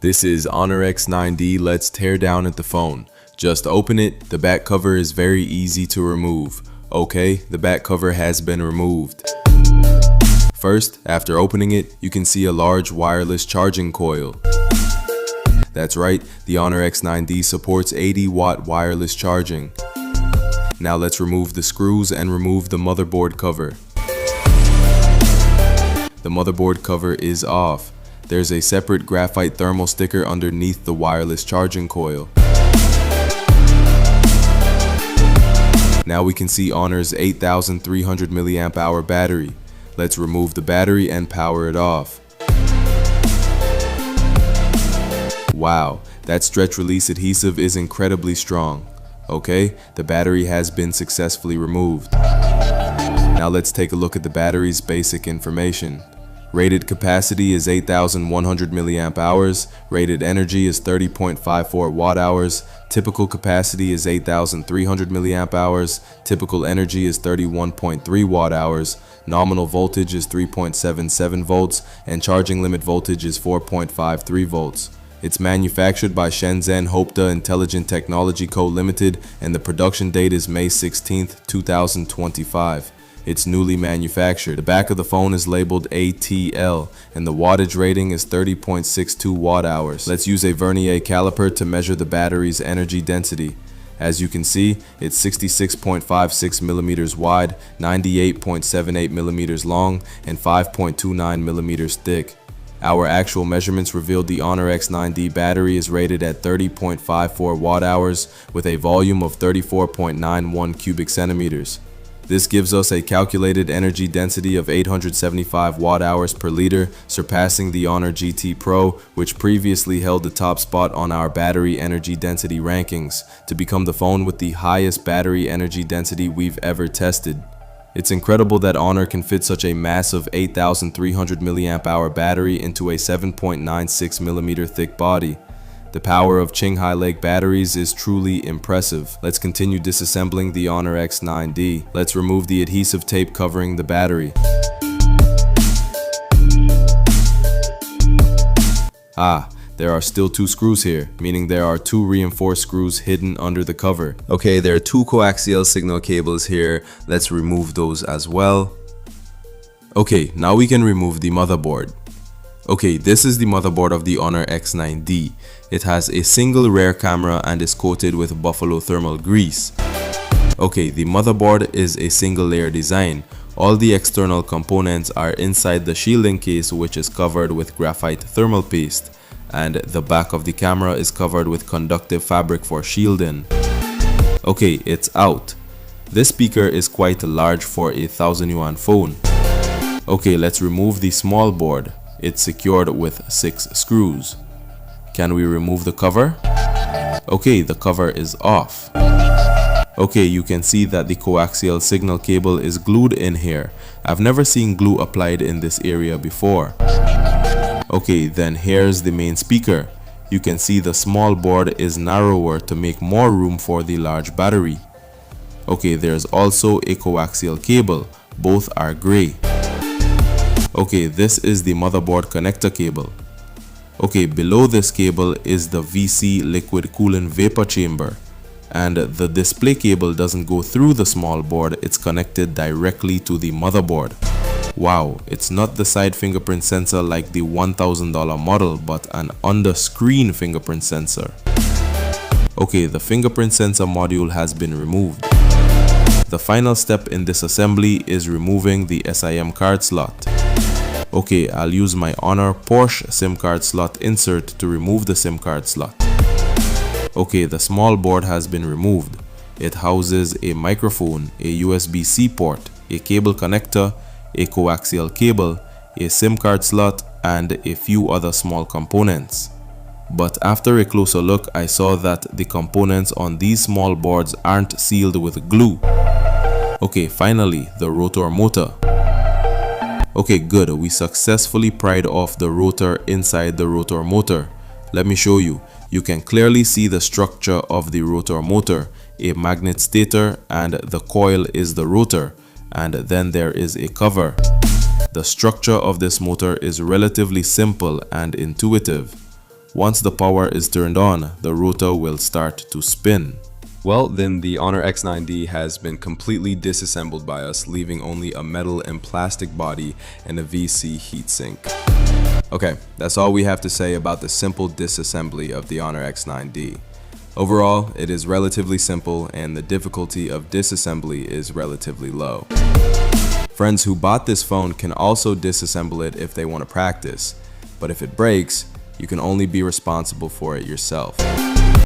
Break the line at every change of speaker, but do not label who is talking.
This is Honor X9D. Let's tear down at the phone. Just open it. The back cover is very easy to remove. Okay, the back cover has been removed. First, after opening it, you can see a large wireless charging coil. That's right, the Honor X9D supports 80-watt wireless charging. Now let's remove the screws and remove the motherboard cover. The motherboard cover is off. There's a separate graphite thermal sticker underneath the wireless charging coil. Now we can see Honor's 8300 mAh battery. Let's remove the battery and power it off. Wow, that stretch release adhesive is incredibly strong. Okay, the battery has been successfully removed. Now let's take a look at the battery's basic information. Rated capacity is 8100 mAh, rated energy is 30.54 watt-hours, typical capacity is 8300 mAh, typical energy is 31.3 watt-hours, nominal voltage is 3.77 volts, and charging limit voltage is 4.53 volts. It's manufactured by Shenzhen Hopta Intelligent Technology Co. Limited, and the production date is May 16, 2025. It's newly manufactured. The back of the phone is labeled ATL, and the wattage rating is 30.62 watt-hours. Let's use a vernier caliper to measure the battery's energy density. As you can see, it's 66.56 millimeters wide, 98.78 millimeters long, and 5.29 millimeters thick. Our actual measurements revealed the Honor X9D battery is rated at 30.54 watt-hours with a volume of 34.91 cubic centimeters. This gives us a calculated energy density of 875 watt-hours per liter, surpassing the Honor GT Pro, which previously held the top spot on our battery energy density rankings, to become the phone with the highest battery energy density we've ever tested. It's incredible that Honor can fit such a massive 8300 mAh battery into a 7.96 millimeter thick body. The power of Qinghai Lake batteries is truly impressive. Let's continue disassembling the Honor X9D. Let's remove the adhesive tape covering the battery. There are still two screws here, meaning there are two reinforced screws hidden under the cover. Okay, there are two coaxial signal cables here. Let's remove those as well. Okay, now we can remove the motherboard. Okay, this is the motherboard of the Honor X9D. It has a single rear camera and is coated with buffalo thermal grease. Okay, the motherboard is a single layer design. All the external components are inside the shielding case, which is covered with graphite thermal paste, and the back of the camera is covered with conductive fabric for shielding. Okay, it's out. This speaker is quite large for a 1000 yuan phone. Okay, let's remove the small board. It's secured with 6 screws. Can we remove the cover? Okay, the cover is off. Okay, you can see that the coaxial signal cable is glued in here. I've never seen glue applied in this area before. Okay, then here's the main speaker. You can see the small board is narrower to make more room for the large battery. Okay, there's also a coaxial cable. Both are gray. Okay, this is the motherboard connector cable. Okay, below this cable is the VC liquid coolant vapor chamber, and the display cable doesn't go through the small board, it's connected directly to the motherboard. Wow, it's not the side fingerprint sensor like the $1,000 model, but an under-screen fingerprint sensor. Okay, the fingerprint sensor module has been removed. The final step in this assembly is removing the SIM card slot. Okay, I'll use my Honor Porsche SIM card slot insert to remove the SIM card slot. Okay, the small board has been removed. It houses a microphone, a USB-C port, a cable connector, a coaxial cable, a SIM card slot, and a few other small components. But after a closer look, I saw that the components on these small boards aren't sealed with glue. Okay, finally, the rotor motor. Okay, good. We successfully pried off the rotor inside the rotor motor. Let me show you. You can clearly see the structure of the rotor motor. A magnet stator and the coil is the rotor, and then there is a cover. The structure of this motor is relatively simple and intuitive. Once the power is turned on, the router will start to spin. Well, then the Honor X9D has been completely disassembled by us, leaving only a metal and plastic body and a VC heatsink. Okay, that's all we have to say about the simple disassembly of the Honor X9D. Overall, it is relatively simple and the difficulty of disassembly is relatively low. Friends who bought this phone can also disassemble it if they want to practice, but if it breaks, you can only be responsible for it yourself.